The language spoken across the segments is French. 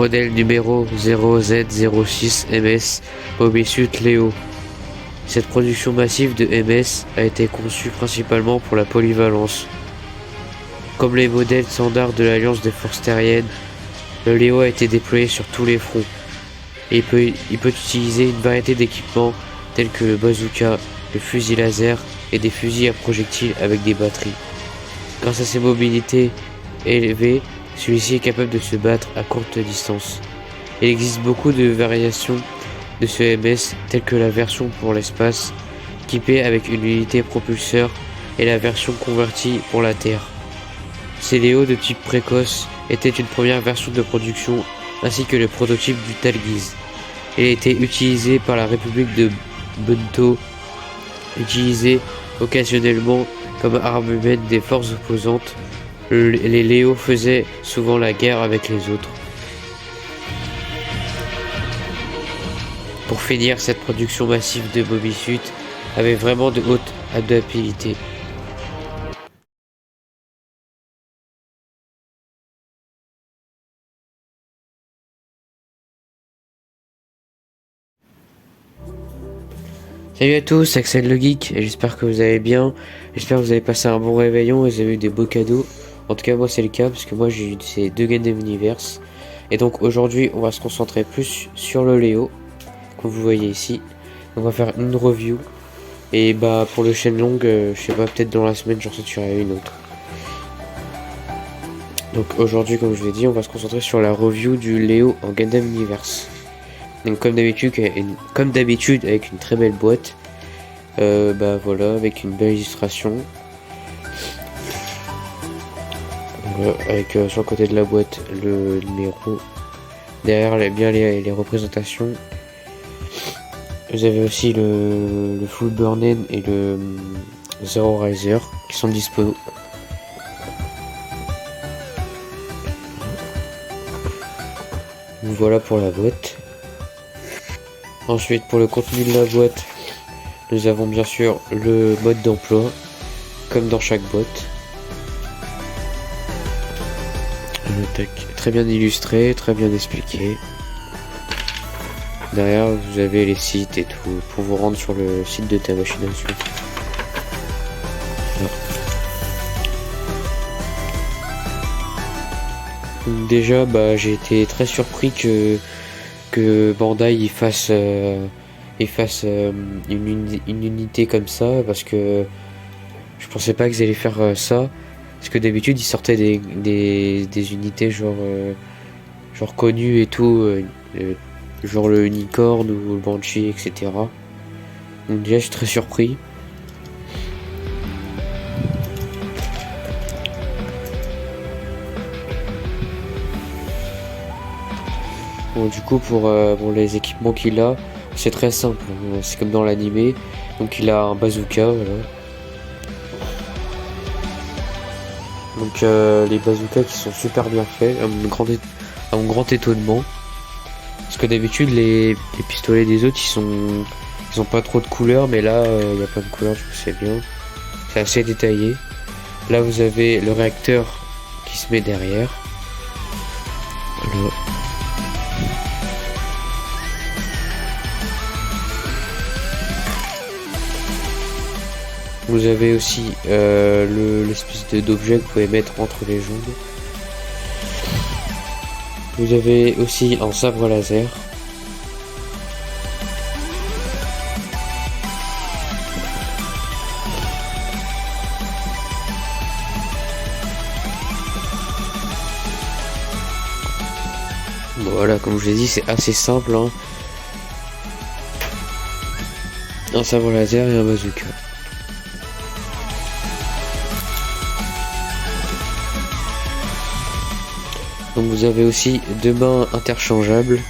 Modèle numéro 0Z06 MS Mobisut Léo. Cette production massive de MS a été conçue principalement pour la polyvalence. Comme les modèles standards de l'Alliance des forces terriennes, le Léo a été déployé sur tous les fronts. Et il peut utiliser une variété d'équipements tels que le bazooka, le fusil laser et des fusils à projectiles avec des batteries. Grâce à ses mobilités élevées, celui-ci est capable de se battre à courte distance. Il existe beaucoup de variations de ce MS, telles que la version pour l'espace, équipée avec une unité propulseur, et la version convertie pour la Terre. Ces Léo de type précoce étaient une première version de production, ainsi que le prototype du Talgiz. Il a été utilisé par la République de Bento, utilisé occasionnellement comme arme humaine des forces opposantes. Les Léo faisaient souvent la guerre avec les autres. Pour finir, cette production massive de Mobisut avait vraiment de haute adaptabilité. Salut à tous, c'est Axel le Geek, et j'espère que vous allez bien. J'espère que vous avez passé un bon réveillon et vous avez eu des beaux cadeaux. En tout cas, moi c'est le cas, parce que moi j'ai eu ces deux Gundam Universe. Et donc aujourd'hui, on va se concentrer plus sur le Léo, comme vous voyez ici. On va faire une review. Et bah pour le chaîne longue, je sais pas, peut-être dans la semaine j'en sortirai une autre. Donc aujourd'hui, comme je vous l'ai dit, on va se concentrer sur la review du Léo en Gundam Universe. Donc comme d'habitude avec une très belle boîte. Bah voilà, avec une belle illustration. Avec sur le côté de la boîte le numéro. Derrière bien les représentations. Vous avez aussi le Full Burnen et le Zero Riser qui sont dispo. Voilà pour la boîte. Ensuite, pour le contenu de la boîte, nous avons bien sûr le mode d'emploi, comme dans chaque boîte. Très bien illustré, très bien expliqué. Derrière, vous avez les sites et tout, pour vous rendre sur le site de ta machination. Déjà, bah, j'ai été très surpris que Bandai il fasse une unité comme ça, parce que je pensais pas qu'ils allaient faire ça, parce que d'habitude ils sortaient des unités genre connues et tout, genre le Unicorn ou le Banshee, etc. Donc déjà je suis très surpris. Bon, du coup pour les équipements qu'il a, c'est très simple, c'est comme dans l'animé. Donc il a un bazooka, voilà. Donc les bazookas qui sont super bien faits, à mon grand étonnement. Parce que d'habitude les pistolets des autres ils ont pas trop de couleurs, mais là il y a plein de couleurs, du coup c'est bien. C'est assez détaillé. Là vous avez le réacteur qui se met derrière. Voilà. Vous avez aussi l'espèce d'objet que vous pouvez mettre entre les jambes. Vous avez aussi un sabre laser. Voilà, comme je vous l'ai dit, c'est assez simple, hein. Un sabre laser et un bazooka. Donc vous avez aussi deux mains interchangeables,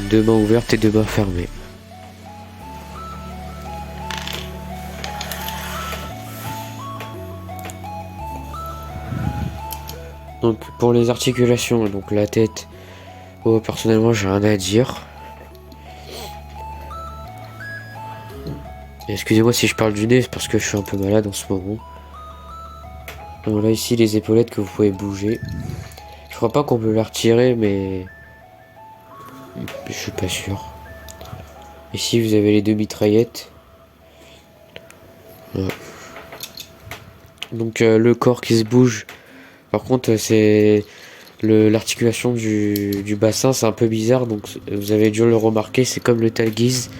deux mains ouvertes et deux mains fermées. Donc pour les articulations, donc la tête, oh, personnellement j'ai rien à dire. Excusez-moi si je parle du nez, c'est parce que je suis un peu malade en ce moment. Donc là ici les épaulettes que vous pouvez bouger. Je crois pas qu'on peut la retirer, mais je suis pas sûr. Ici vous avez les deux mitraillettes. Ouais. Donc le corps qui se bouge. Par contre c'est l'articulation du bassin, c'est un peu bizarre, donc vous avez dû le remarquer, c'est comme le talguise.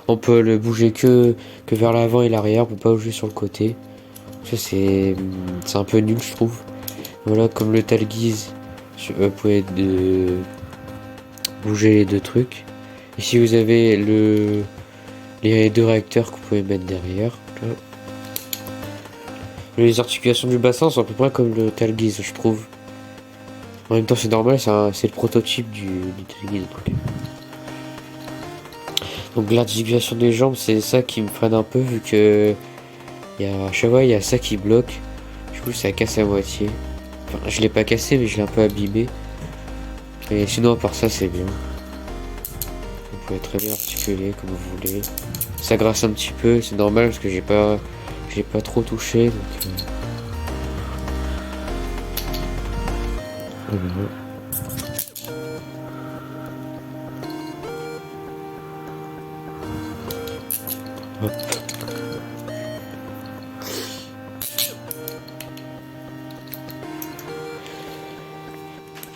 On peut le bouger que vers l'avant et l'arrière, on peut pas bouger sur le côté. Ça c'est un peu nul je trouve. Voilà, comme le talguise, vous pouvez bouger les deux trucs. Ici vous avez les deux réacteurs que vous pouvez mettre derrière. Là. Les articulations du bassin sont à peu près comme le talguise je trouve. En même temps c'est normal, c'est le prototype du talguise. Donc l'articulation des jambes, c'est ça qui me freine un peu vu que à chaque fois il y a ça qui bloque. Du coup ça casse à moitié. Enfin, je l'ai pas cassé mais je l'ai un peu abîmé. Et sinon à part ça c'est bien. Vous pouvez très bien articuler comme vous voulez. Ça grasse un petit peu, c'est normal parce que j'ai pas trop touché. Donc, voilà. Hop.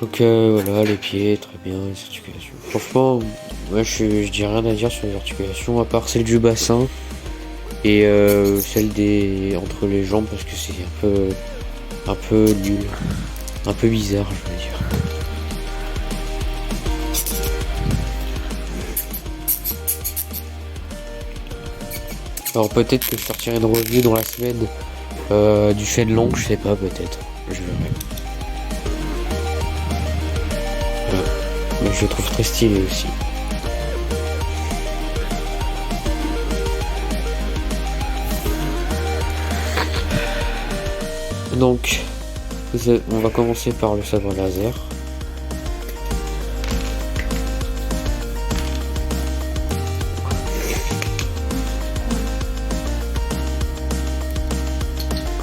Donc voilà, les pieds, très bien, les articulations. Franchement, moi je dis rien à dire sur les articulations, à part celle du bassin et celle entre les jambes parce que c'est un peu nul, un peu bizarre, je veux dire. Alors peut-être que je sortirai une revue dans la semaine du Shenlong, je sais pas, peut-être, je verrai. Mais je le trouve très stylé aussi. Donc, on va commencer par le sabre laser.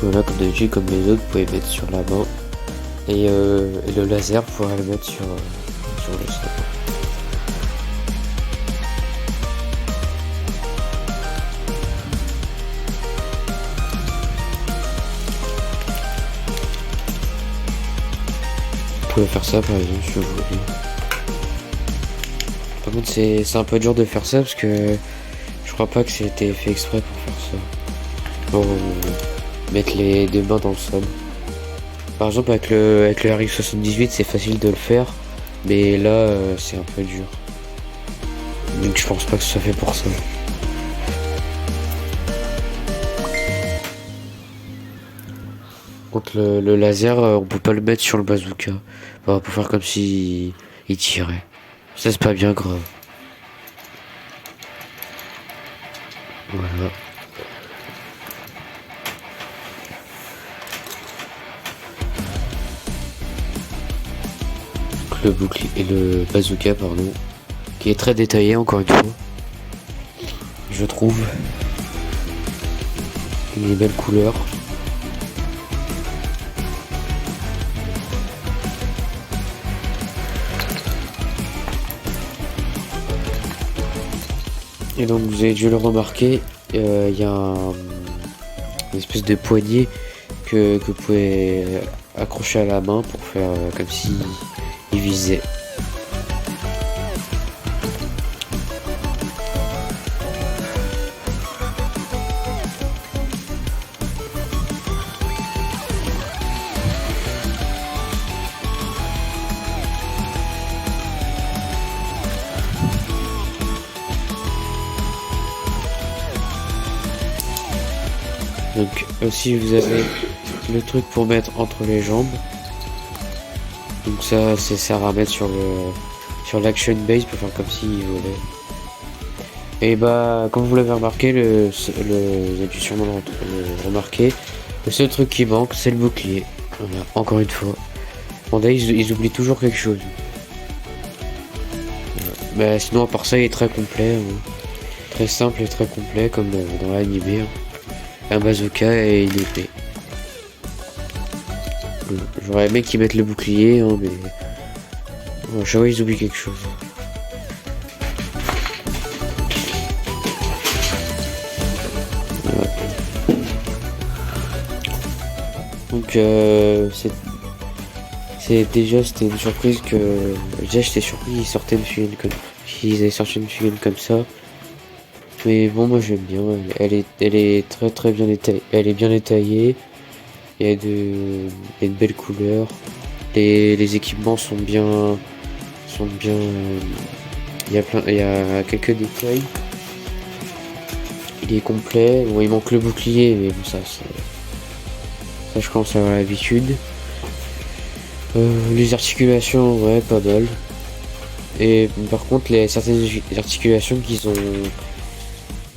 Voilà, comme d'habitude, comme les autres, vous pouvez mettre sur la main. Et le laser, vous pourrez le mettre sur le sabre. Vous pouvez faire ça par exemple si vous voulez. Par contre c'est un peu dur de faire ça parce que je crois pas que c'était fait exprès pour faire ça. Pour mettre les deux mains dans le sabre. Par exemple avec le RX78 c'est facile de le faire, mais là c'est un peu dur. Donc je pense pas que ce soit fait pour ça. Contre le laser, on peut pas le mettre sur le bazooka. Enfin, pour faire comme si il tirait. Ça c'est pas bien grave. Voilà. Le bouclier et le bazooka pardon, qui est très détaillé encore une fois. Je trouve. Il est belle couleur. Et donc vous avez dû le remarquer, il y a une espèce de poignée que vous pouvez accrocher à la main pour faire comme si il visait. Donc aussi vous avez le truc pour mettre entre les jambes. Donc ça sert à mettre sur l'action base pour faire comme s'il volait. Et bah comme vous l'avez remarqué, vous avez dû sûrement le remarquer, le seul truc qui manque c'est le bouclier. Voilà, encore une fois. Bon là ils oublient toujours quelque chose. Voilà. Bah sinon à part ça il est très complet. Très simple et très complet comme dans l'anime. Un bazooka et une épée. J'aurais aimé qu'ils mettent le bouclier, hein, mais à chaque fois ils oublient quelque chose. Voilà. Donc c'était une surprise que déjà j'étais surpris qu'ils avaient sorti une figurine comme ça. Mais bon, moi j'aime bien. Elle est très très bien détaillée. Elle est bien détaillée. Il y a de belles couleurs. Les équipements sont bien. Il y a quelques détails. Il est complet. Bon, il manque le bouclier, mais bon, ça je commence à avoir l'habitude. Les articulations, ouais, pas mal. Et par contre, certaines articulations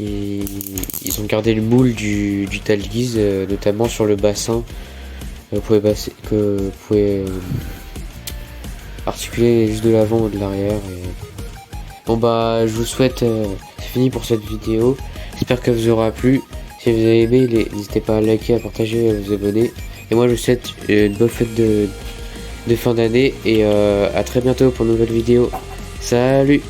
ils ont gardé le moule du Talguise, notamment sur le bassin. Vous pouvez articuler juste de l'avant ou de l'arrière. Bon bah, je vous souhaite, c'est fini pour cette vidéo. J'espère que vous aura plu. Si vous avez aimé, n'hésitez pas à liker, à partager et à vous abonner. Et moi, je vous souhaite une bonne fête de fin d'année et à très bientôt pour une nouvelle vidéo. Salut!